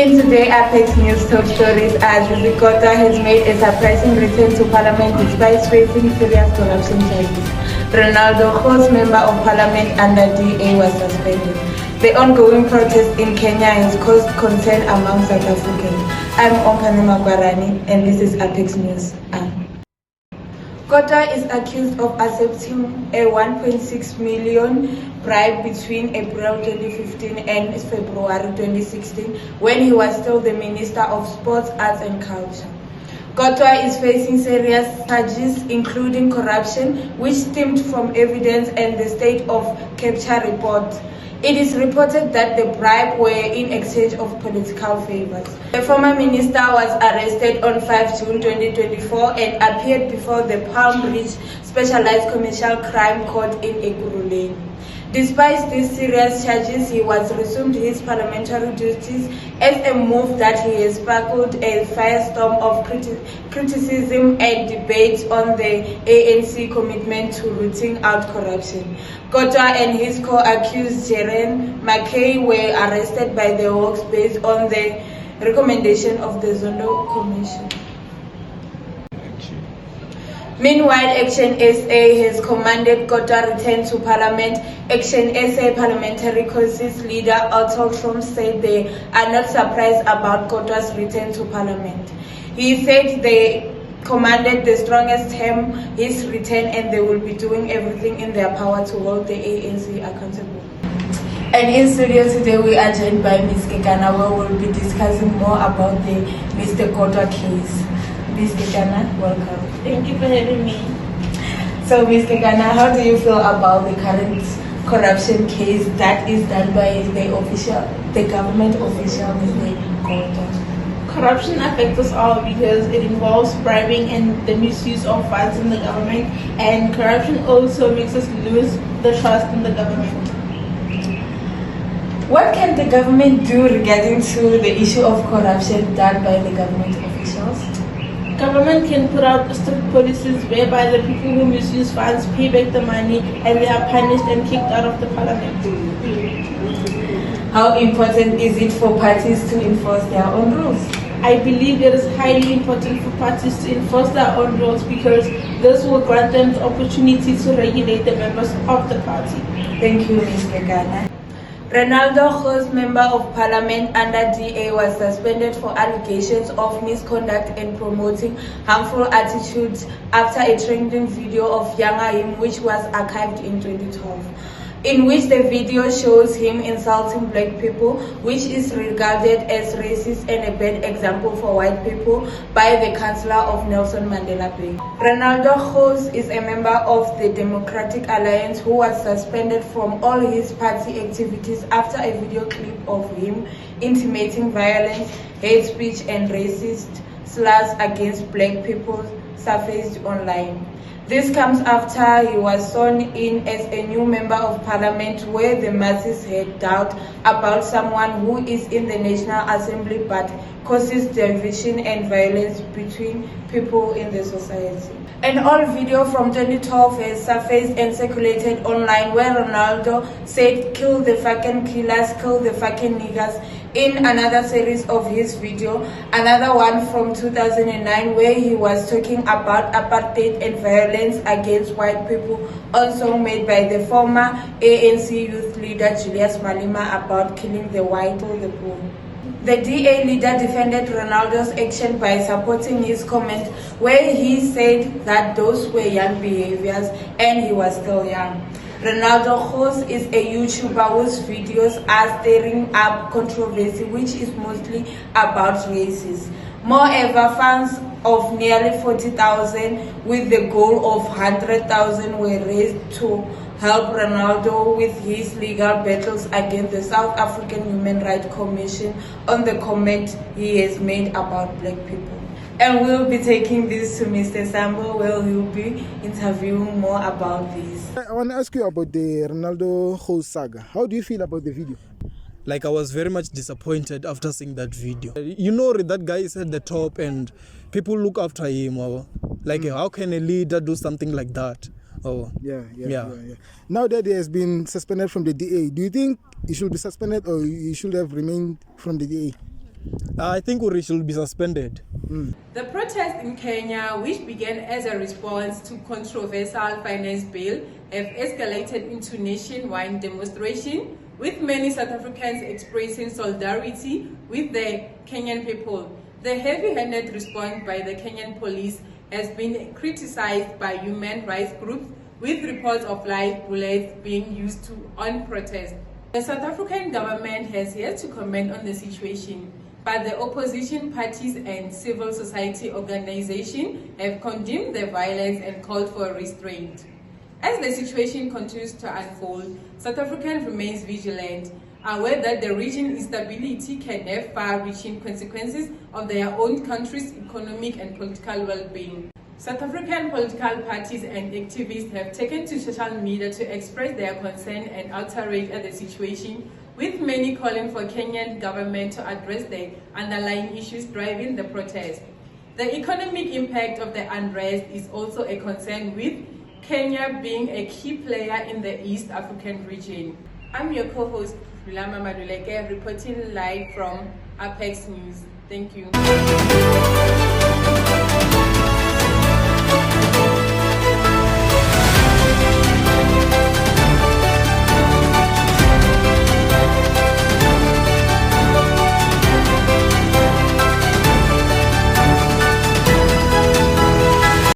In today's Apex News top stories, as Zikota has made a surprising return to Parliament despite facing serious corruption charges. Ronaldo, host member of Parliament under DA, was suspended. The ongoing protest in Kenya has caused concern among South Africans. I'm Ompane Magwarani, and this is Apex News. Kota is accused of accepting a 1.6 million bribe between April 2015 and February 2016 when he was still the Minister of Sports, Arts and Culture. Kota is facing serious charges including corruption, which stemmed from evidence and the state of capture report. It is reported that the bribe were in exchange of political favors. The former minister was arrested on 5 June 2024 and appeared before the Palm Beach Specialized Commercial Crime Court in Ekurhuleni. Despite these serious charges, he was resumed his parliamentary duties as a move that he has sparkled a firestorm of criticism and debate on the ANC commitment to rooting out corruption. Kota and his co-accused Jeren McKay were arrested by the Hawks based on the recommendation of the Zondo Commission. Meanwhile, Action SA has commanded Kota return to Parliament. Action SA parliamentary caucus leader Otto Trump said they are not surprised about Kota's return to Parliament. He said they commanded the strongest term his return and they will be doing everything in their power to hold the ANC accountable. And in studio today we are joined by Ms. Kekana, where we'll be discussing more about the Mr. Kota case. Ms. Kekana, welcome. Thank you for having me. So, Ms. Kekana, how do you feel about the current corruption case that is done by the government official, Mr. Kota? Corruption affects us all because it involves bribing and the misuse of funds in the government, and corruption also makes us lose the trust in the government. What can the government do regarding to the issue of corruption done by the government officials? Government can put out strict policies whereby the people who misuse funds pay back the money and they are punished and kicked out of the parliament. How important is it for parties to enforce their own rules? I believe it is highly important for parties to enforce their own rules because this will grant them the opportunity to regulate the members of the party. Thank you, Ms. Kekana. Ronaldo, host member of Parliament under DA, was suspended for allegations of misconduct and promoting harmful attitudes after a trending video of younger him which was archived in 2012. In which the video shows him insulting black people, which is regarded as racist and a bad example for white people by the Chancellor of Nelson Mandela Bay. Ronaldo Host is a member of the Democratic Alliance who was suspended from all his party activities after a video clip of him intimating violence, hate speech and racist slurs against black people surfaced online. This comes after he was sworn in as a new member of parliament where the masses had doubt about someone who is in the National Assembly but causes division and violence between people in the society. An old video from 2012 has surfaced and circulated online where Ronaldo said, "Kill the fucking killers, kill the fucking niggas," in another series of his video. Another one from 2009 where he was talking about apartheid and violence against white people, also made by the former ANC youth leader Julius Malema about killing the white the poor. The DA leader defended Ronaldo's action by supporting his comment where he said that those were young behaviors and he was still young. Ronaldo Host is a YouTuber whose videos are stirring up controversy which is mostly about races. Moreover, funds of nearly 40,000 with the goal of 100,000 were raised to help Ronaldo with his legal battles against the South African Human Rights Commission on the comment he has made about black people. And we'll be taking this to Mr. Sambo, where he'll be interviewing more about this. I want to ask you about the Ronaldo Host saga. How do you feel about the video? Like, I was very much disappointed after seeing that video. You know, that guy is at the top and people look after him. Or like, how can a leader do something like that? Oh, yeah. Now that he has been suspended from the DA, do you think he should be suspended or he should have remained from the DA? I think Uri should be suspended. The protest in Kenya, which began as a response to controversial finance bill, have escalated into nationwide demonstration, with many South Africans expressing solidarity with the Kenyan people. The heavy-handed response by the Kenyan police has been criticized by human rights groups, with reports of live bullets being used on protest. The South African government has yet to comment on the situation, but the opposition parties and civil society organizations have condemned the violence and called for restraint. As the situation continues to unfold, South Africa remains vigilant, aware that the region's instability can have far-reaching consequences of their own country's economic and political well-being. South African political parties and activists have taken to social media to express their concern and outrage at the situation, with many calling for Kenyan government to address the underlying issues driving the protest. The economic impact of the unrest is also a concern, with Kenya being a key player in the East African region. I'm your co-host, Rilama Maduleke, reporting live from Apex News. Thank you.